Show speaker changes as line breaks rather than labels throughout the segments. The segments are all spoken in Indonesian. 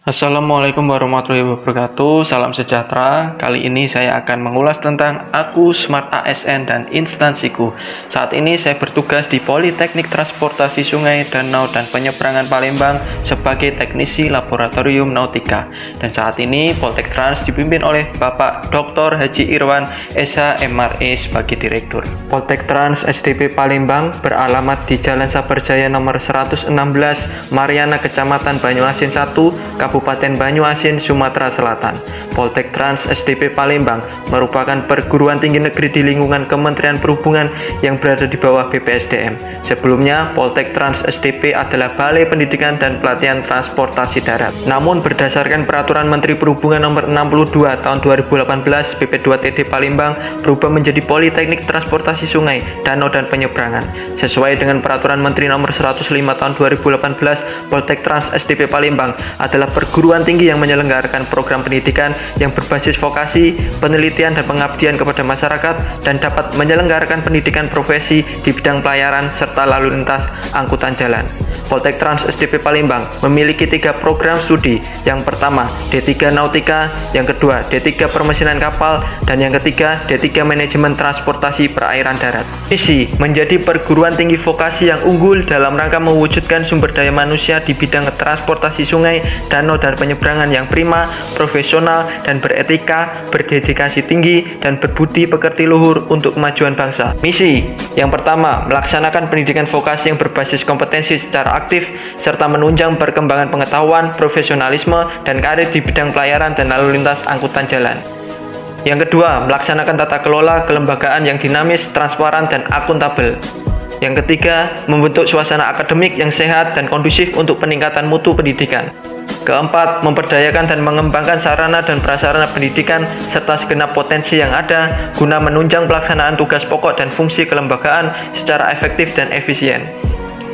Assalamualaikum warahmatullahi wabarakatuh. Salam sejahtera. Kali ini saya akan mengulas tentang aku, Smart ASN, dan instansiku. Saat ini saya bertugas di Politeknik Transportasi Sungai, Danau, dan Penyeberangan Palembang sebagai teknisi laboratorium nautika. Dan saat ini Poltek Trans dipimpin oleh Bapak Dr. Haji Irwan SH MRE sebagai direktur. Poltek Trans SDP Palembang beralamat di Jalan Sabarjaya nomor 116, Mariana, Kecamatan Banyuasin 1, Kabupaten Banyuasin, Sumatera Selatan. Poltek Trans SDP Palembang merupakan perguruan tinggi negeri di lingkungan Kementerian Perhubungan yang berada di bawah BPSDM. Sebelumnya, Poltek Trans SDP adalah Balai Pendidikan dan Pelatihan Transportasi Darat. Namun berdasarkan Peraturan Menteri Perhubungan Nomor 62 Tahun 2018 BP2TD Palembang berubah menjadi Politeknik Transportasi Sungai, Danau, dan Penyeberangan. Sesuai dengan Peraturan Menteri Nomor 105 Tahun 2018, Poltek Trans SDP Palembang adalah perguruan tinggi yang menyelenggarakan program pendidikan yang berbasis vokasi, penelitian, dan pengabdian kepada masyarakat, dan dapat menyelenggarakan pendidikan profesi di bidang pelayaran serta lalu lintas angkutan jalan. Poltek Trans SDP Palembang memiliki 3 program studi. Yang pertama, D3 Nautika, yang kedua, D3 Permesinan Kapal, dan yang ketiga, D3 Manajemen Transportasi Perairan Darat. Misi menjadi perguruan tinggi vokasi yang unggul dalam rangka mewujudkan sumber daya manusia di bidang transportasi sungai, danau, dan penyeberangan yang prima, profesional, dan beretika, berdedikasi tinggi, dan berbudi pekerti luhur untuk kemajuan bangsa. Misi yang pertama, melaksanakan pendidikan vokasi yang berbasis kompetensi secara aktif, serta menunjang perkembangan pengetahuan, profesionalisme, dan karir di bidang pelayaran dan lalu lintas angkutan jalan. Yang kedua, melaksanakan tata kelola kelembagaan yang dinamis, transparan, dan akuntabel. Yang ketiga, membentuk suasana akademik yang sehat dan kondusif untuk peningkatan mutu pendidikan. Keempat, memperdayakan dan mengembangkan sarana dan prasarana pendidikan serta segenap potensi yang ada guna menunjang pelaksanaan tugas pokok dan fungsi kelembagaan secara efektif dan efisien.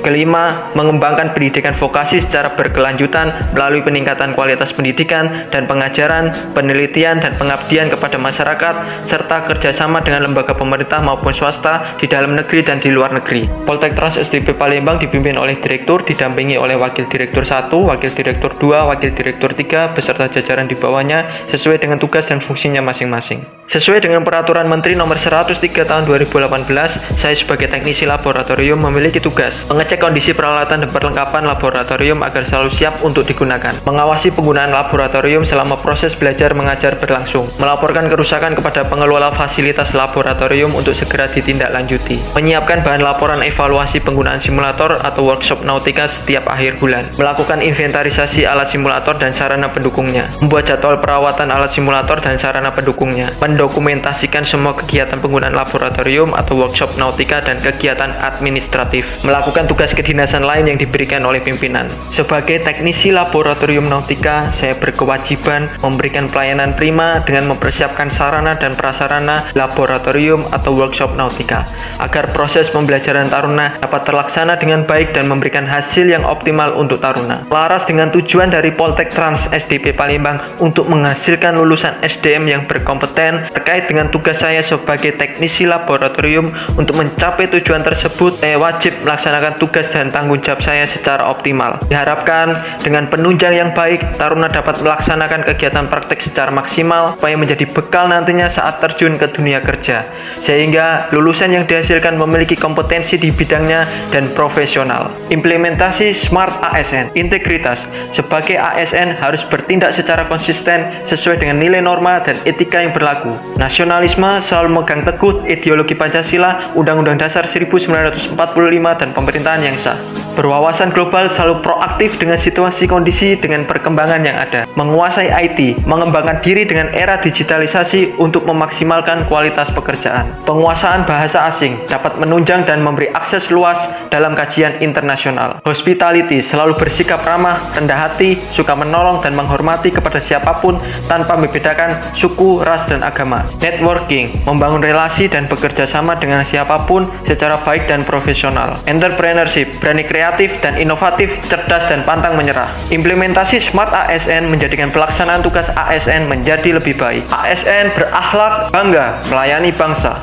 Kelima, mengembangkan pendidikan vokasi secara berkelanjutan melalui peningkatan kualitas pendidikan dan pengajaran, penelitian, dan pengabdian kepada masyarakat, serta kerjasama dengan lembaga pemerintah maupun swasta di dalam negeri dan di luar negeri. Poltek Trans SDP Palembang dipimpin oleh Direktur, didampingi oleh Wakil Direktur 1, Wakil Direktur 2, Wakil Direktur 3, beserta jajaran di bawahnya sesuai dengan tugas dan fungsinya masing-masing. Sesuai dengan Peraturan Menteri Nomor 103 Tahun 2018, saya sebagai teknisi laboratorium memiliki tugas mengecek kondisi peralatan dan perlengkapan laboratorium agar selalu siap untuk digunakan, mengawasi penggunaan laboratorium selama proses belajar mengajar berlangsung, melaporkan kerusakan kepada pengelola fasilitas laboratorium untuk segera ditindaklanjuti, menyiapkan bahan laporan evaluasi penggunaan simulator atau workshop nautika setiap akhir bulan, melakukan inventarisasi alat simulator dan sarana pendukungnya, membuat jadwal perawatan alat simulator dan sarana pendukungnya, mendokumentasikan semua kegiatan penggunaan laboratorium atau workshop nautika dan kegiatan administratif, melakukan tugas kedinasan lain yang diberikan oleh pimpinan. Sebagai teknisi laboratorium nautika, saya berkewajiban memberikan pelayanan prima dengan mempersiapkan sarana dan prasarana laboratorium atau workshop nautika agar proses pembelajaran taruna dapat terlaksana dengan baik dan memberikan hasil yang optimal untuk taruna. Selaras dengan tujuan dari Poltek Trans SDP Palembang untuk menghasilkan lulusan SDM yang berkompeten terkait dengan tugas saya sebagai teknisi laboratorium untuk mencapai tujuan tersebut, saya wajib melaksanakan tugas dan tanggung jawab saya secara optimal. Diharapkan dengan penunjang yang baik, taruna dapat melaksanakan kegiatan praktek secara maksimal supaya menjadi bekal nantinya saat terjun ke dunia kerja, sehingga lulusan yang dihasilkan memiliki kompetensi di bidangnya dan profesional. Implementasi Smart ASN. Integritas. Sebagai ASN harus bertindak secara konsisten sesuai dengan nilai norma dan etika yang berlaku. Nasionalisme, selalu memegang teguh ideologi Pancasila, Undang-Undang Dasar 1945, dan pemerintahan yang sah. Berwawasan global, selalu proaktif dengan situasi kondisi dengan perkembangan yang ada. Menguasai IT, mengembangkan diri dengan era digitalisasi untuk memaksimalkan kualitas pekerjaan. Penguasaan bahasa asing, dapat menunjang dan memberi akses luas dalam kajian internasional. Hospitality, selalu bersikap ramah, rendah hati, suka menolong dan menghormati kepada siapapun tanpa membedakan suku, ras, dan agama. Networking, membangun relasi dan bekerja sama dengan siapapun secara baik dan profesional. Entrepreneurship, berani kreatif dan inovatif, cerdas dan pantang menyerah. Implementasi Smart ASN menjadikan pelaksanaan tugas ASN menjadi lebih baik. ASN berakhlak, bangga, melayani bangsa.